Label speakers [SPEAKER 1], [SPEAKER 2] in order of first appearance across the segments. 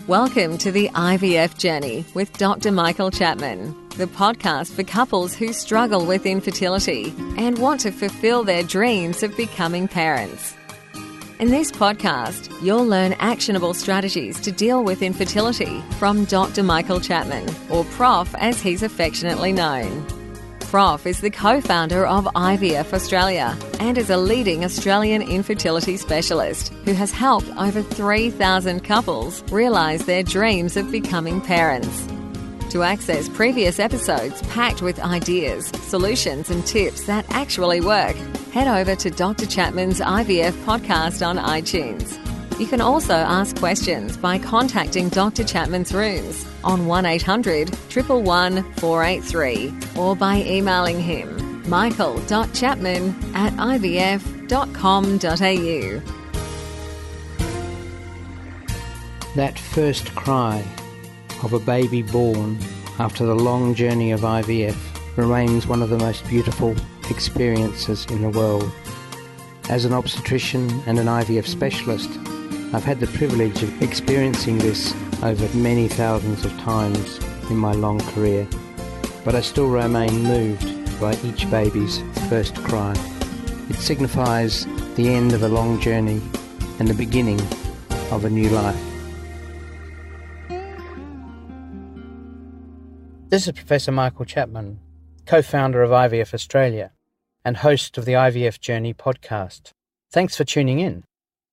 [SPEAKER 1] Welcome to the IVF Journey with Dr. Michael Chapman, the podcast for couples who struggle with infertility and want to fulfill their dreams of becoming parents. In this podcast, you'll learn actionable strategies to deal with infertility from Dr. Michael Chapman, or Prof as he's affectionately known. Prof is the co-founder of IVF Australia and is a leading Australian infertility specialist who has helped over 3,000 couples realise their dreams of becoming parents. To access previous episodes packed with ideas, solutions and tips that actually work, head over to Dr. Chapman's IVF podcast on iTunes. You can also ask questions by contacting Dr. Chapman's rooms on 1800 111 483 or by emailing him michael.chapman@ivf.com.au.
[SPEAKER 2] That first cry of a baby born after the long journey of IVF remains one of the most beautiful experiences in the world. As an obstetrician and an IVF specialist, I've had the privilege of experiencing this over many thousands of times in my long career, but I still remain moved by each baby's first cry. It signifies the end of a long journey and the beginning of a new life. This is Professor Michael Chapman, co-founder of IVF Australia and host of the IVF Journey podcast. Thanks for tuning in.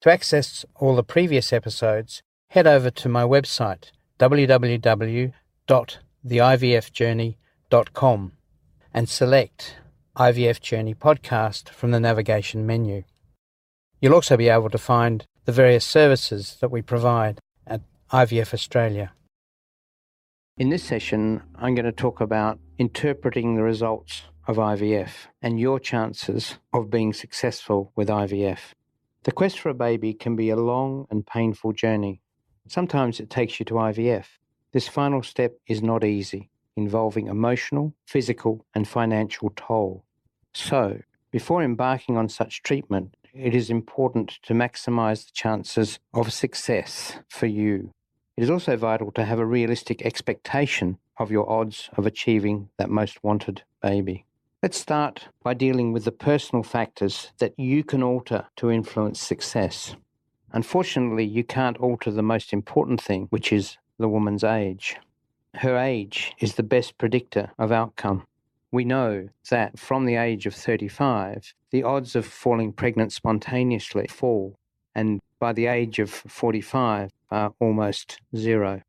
[SPEAKER 2] To access all the previous episodes, head over to my website, www.theivfjourney.com, and select IVF Journey Podcast from the navigation menu. You'll also be able to find the various services that we provide at IVF Australia. In this session, I'm going to talk about interpreting the results of IVF and your chances of being successful with IVF. The quest for a baby can be a long and painful journey. Sometimes it takes you to IVF. This final step is not easy, involving emotional, physical, and financial toll. So, before embarking on such treatment, it is important to maximise the chances of success for you. It is also vital to have a realistic expectation of your odds of achieving that most wanted baby. Let's start by dealing with the personal factors that you can alter to influence success. Unfortunately, you can't alter the most important thing, which is the woman's age. Her age is the best predictor of outcome. We know that from the age of 35, the odds of falling pregnant spontaneously fall, and by the age of 45 are almost zero.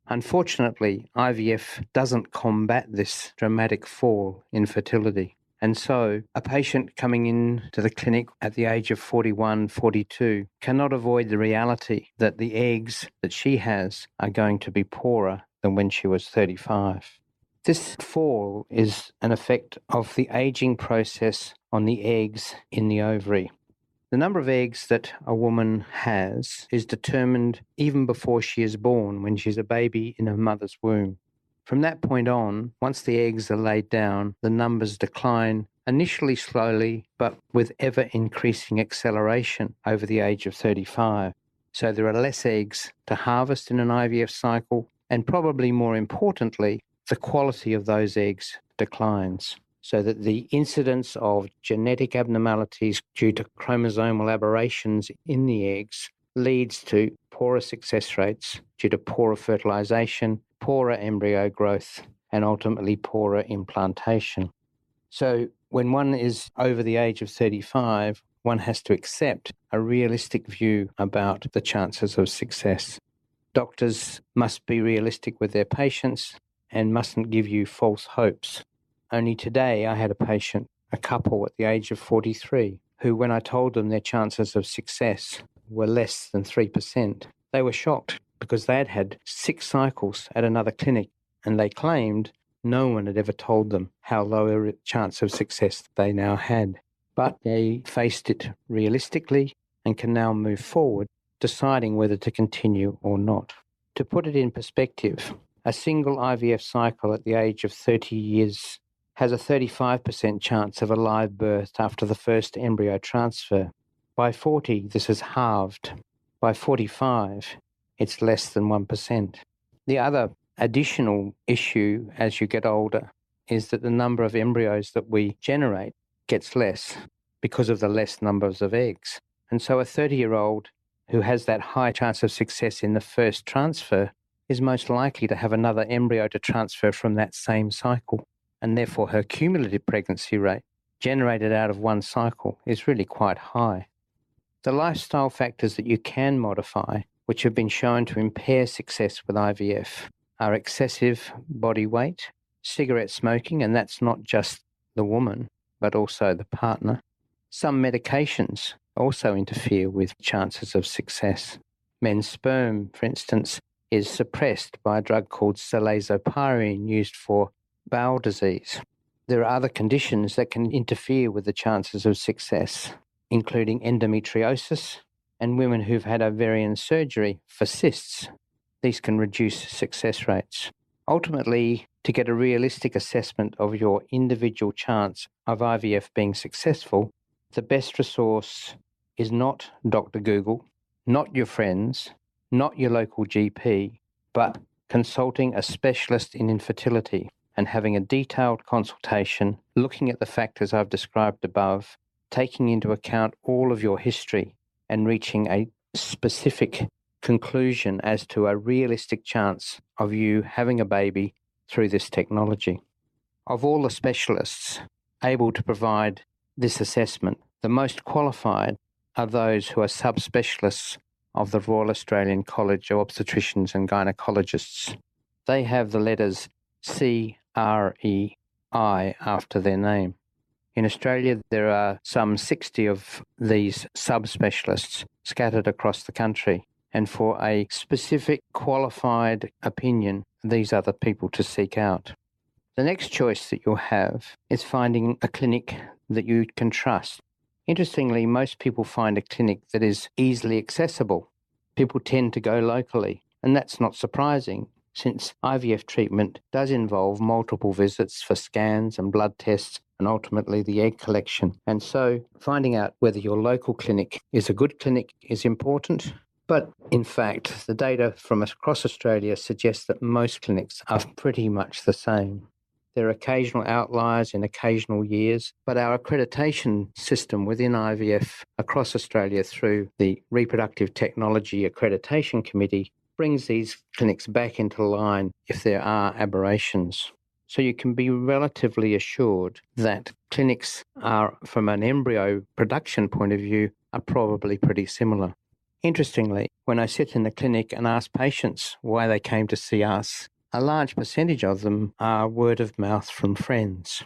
[SPEAKER 2] Unfortunately, IVF doesn't combat this dramatic fall in fertility. And so, a patient coming in to the clinic at the age of 41, 42 cannot avoid the reality that the eggs that she has are going to be poorer than when she was 35. This fall is an effect of the aging process on the eggs in the ovary. The number of eggs that a woman has is determined even before she is born, when she's a baby in her mother's womb. From that point on, once the eggs are laid down, the numbers decline, initially slowly, but with ever-increasing acceleration over the age of 35. So there are less eggs to harvest in an IVF cycle, and probably more importantly, the quality of those eggs declines, so that the incidence of genetic abnormalities due to chromosomal aberrations in the eggs leads to poorer success rates due to poorer fertilization, poorer embryo growth, and ultimately poorer implantation. So when one is over the age of 35, one has to accept a realistic view about the chances of success. Doctors must be realistic with their patients and mustn't give you false hopes. Only today I had a patient, a couple at the age of 43, who when I told them their chances of success were less than 3%, they were shocked because they had had 6 cycles at another clinic, and they claimed no one had ever told them how low a chance of success they now had. But they faced it realistically and can now move forward, deciding whether to continue or not. To put it in perspective, a single IVF cycle at the age of 30 years has a 35% chance of a live birth after the first embryo transfer. By 40, this is halved. By 45, it's less than 1%. The other additional issue as you get older is that the number of embryos that we generate gets less because of the less numbers of eggs. And so a 30-year-old who has that high chance of success in the first transfer is most likely to have another embryo to transfer from that same cycle. And therefore her cumulative pregnancy rate generated out of one cycle is really quite high. The lifestyle factors that you can modify, which have been shown to impair success with IVF, are excessive body weight, cigarette smoking, and that's not just the woman, but also the partner. Some medications also interfere with chances of success. Men's sperm, for instance, is suppressed by a drug called salazopyrene used for bowel disease. There are other conditions that can interfere with the chances of success, including endometriosis and women who've had ovarian surgery for cysts. These can reduce success rates. Ultimately, to get a realistic assessment of your individual chance of IVF being successful, the best resource is not Dr. Google, not your friends, not your local GP, but consulting a specialist in infertility and having a detailed consultation, looking at the factors I've described above, taking into account all of your history and reaching a specific conclusion as to a realistic chance of you having a baby through this technology. Of all the specialists able to provide this assessment, the most qualified are those who are subspecialists of the Royal Australian College of Obstetricians and Gynecologists. They have the letters CREI after their name. In Australia, there are some 60 of these subspecialists scattered across the country. And for a specific qualified opinion, these are the people to seek out. The next choice that you'll have is finding a clinic that you can trust. Interestingly, most people find a clinic that is easily accessible. People tend to go locally, and that's not surprising, since IVF treatment does involve multiple visits for scans and blood tests and ultimately the egg collection. And so finding out whether your local clinic is a good clinic is important. But in fact, the data from across Australia suggests that most clinics are pretty much the same. There are occasional outliers in occasional years, but our accreditation system within IVF across Australia through the Reproductive Technology Accreditation Committee brings these clinics back into line if there are aberrations. So you can be relatively assured that clinics are, from an embryo production point of view, are probably pretty similar. Interestingly, when I sit in the clinic and ask patients why they came to see us, a large percentage of them are word of mouth from friends.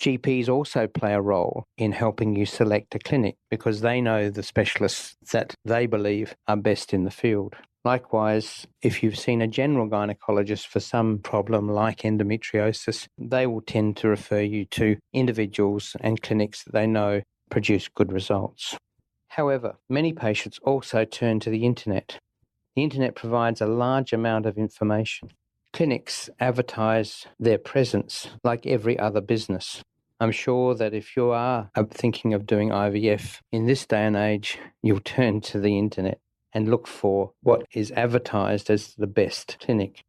[SPEAKER 2] GPs also play a role in helping you select a clinic because they know the specialists that they believe are best in the field. Likewise, if you've seen a general gynecologist for some problem like endometriosis, they will tend to refer you to individuals and clinics that they know produce good results. However, many patients also turn to the internet. The internet provides a large amount of information. Clinics advertise their presence like every other business. I'm sure that if you are thinking of doing IVF in this day and age, you'll turn to the internet and look for what is advertised as the best clinic.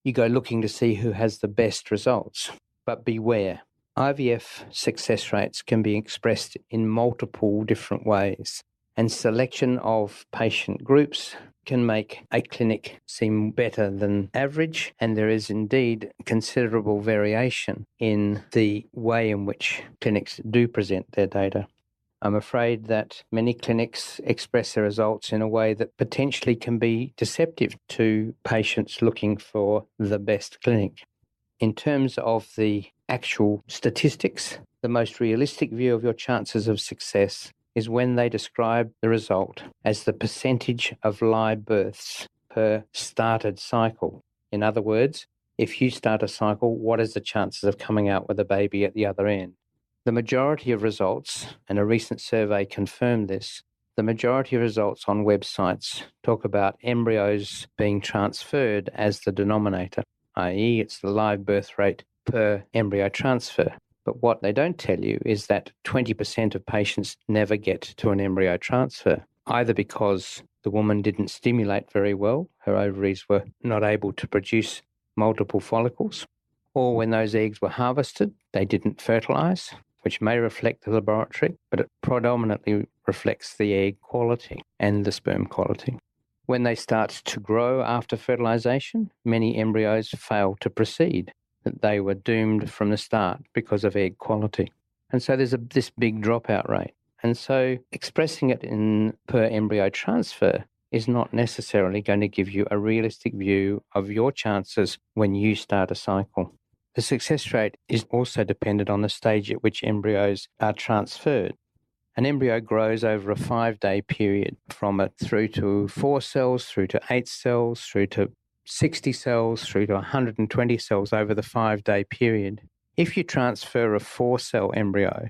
[SPEAKER 2] You go looking to see who has the best results. But beware, IVF success rates can be expressed in multiple different ways, and selection of patient groups can make a clinic seem better than average, and there is indeed considerable variation in the way in which clinics do present their data. I'm afraid that many clinics express their results in a way that potentially can be deceptive to patients looking for the best clinic. In terms of the actual statistics, the most realistic view of your chances of success is when they describe the result as the percentage of live births per started cycle. In other words, if you start a cycle, what is the chances of coming out with a baby at the other end? The majority of results, and a recent survey confirmed this, the majority of results on websites talk about embryos being transferred as the denominator, i.e. it's the live birth rate per embryo transfer. But what they don't tell you is that 20% of patients never get to an embryo transfer, either because The woman didn't stimulate very well. Her ovaries were not able to produce multiple follicles. Or when those eggs were harvested, they didn't fertilise, which may reflect the laboratory, but it predominantly reflects the egg quality and the sperm quality. When they start to grow after fertilisation, many embryos fail to proceed, that they were doomed from the start because of egg quality. And so there's this big dropout rate. And so expressing it in per embryo transfer is not necessarily going to give you a realistic view of your chances when you start a cycle. The success rate is also dependent on the stage at which embryos are transferred. An embryo grows over a 5-day period from through to 4 cells, through to 8 cells, through to 60 cells, through to 120 cells over the 5-day period. If you transfer a 4-cell embryo,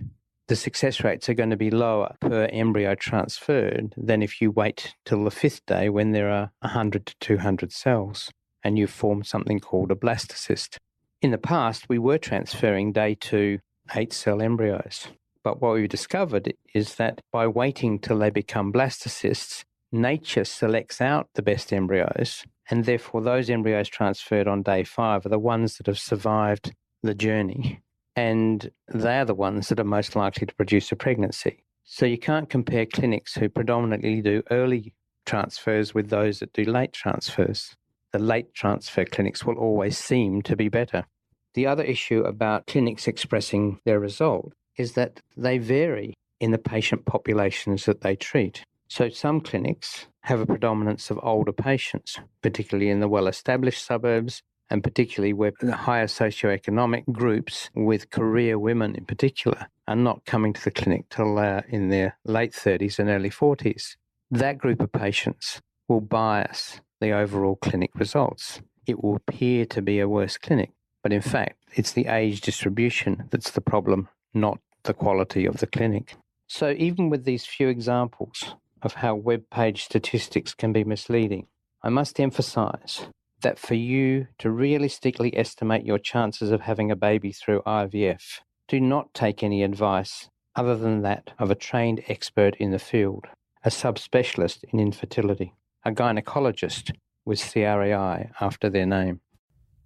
[SPEAKER 2] the success rates are going to be lower per embryo transferred than if you wait till the 5th day when there are 100 to 200 cells and you form something called a blastocyst. In the past, we were transferring day 2 8-cell embryos. But what we've discovered is that by waiting till they become blastocysts, nature selects out the best embryos, and therefore those embryos transferred on day 5 are the ones that have survived the journey, and they're the ones that are most likely to produce a pregnancy. So you can't compare clinics who predominantly do early transfers with those that do late transfers. The late transfer clinics will always seem to be better. The other issue about clinics expressing their result is that they vary in the patient populations that they treat. So some clinics have a predominance of older patients, particularly in the well-established suburbs, and particularly where the higher socioeconomic groups with career women in particular are not coming to the clinic till they're in their late 30s and early 40s. That group of patients will bias the overall clinic results. It will appear to be a worse clinic, but in fact, it's the age distribution that's the problem, not the quality of the clinic. So even with these few examples of how web page statistics can be misleading, I must emphasize that for you to realistically estimate your chances of having a baby through IVF, do not take any advice other than that of a trained expert in the field, a subspecialist in infertility, a gynecologist with CRAI after their name.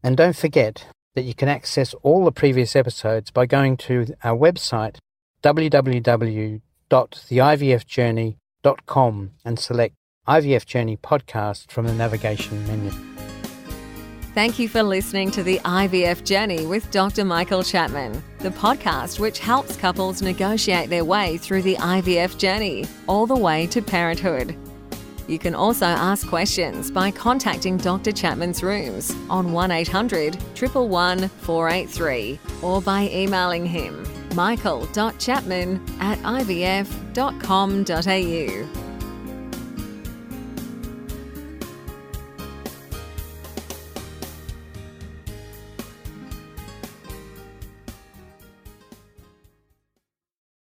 [SPEAKER 2] And don't forget that you can access all the previous episodes by going to our website www.theivfjourney.com and select IVF Journey Podcast from the navigation menu.
[SPEAKER 1] Thank you for listening to the IVF Journey with Dr. Michael Chapman, the podcast which helps couples negotiate their way through the IVF journey, all the way to parenthood. You can also ask questions by contacting Dr. Chapman's rooms on 1800 111 483 or by emailing him michael.chapman@ivf.com.au.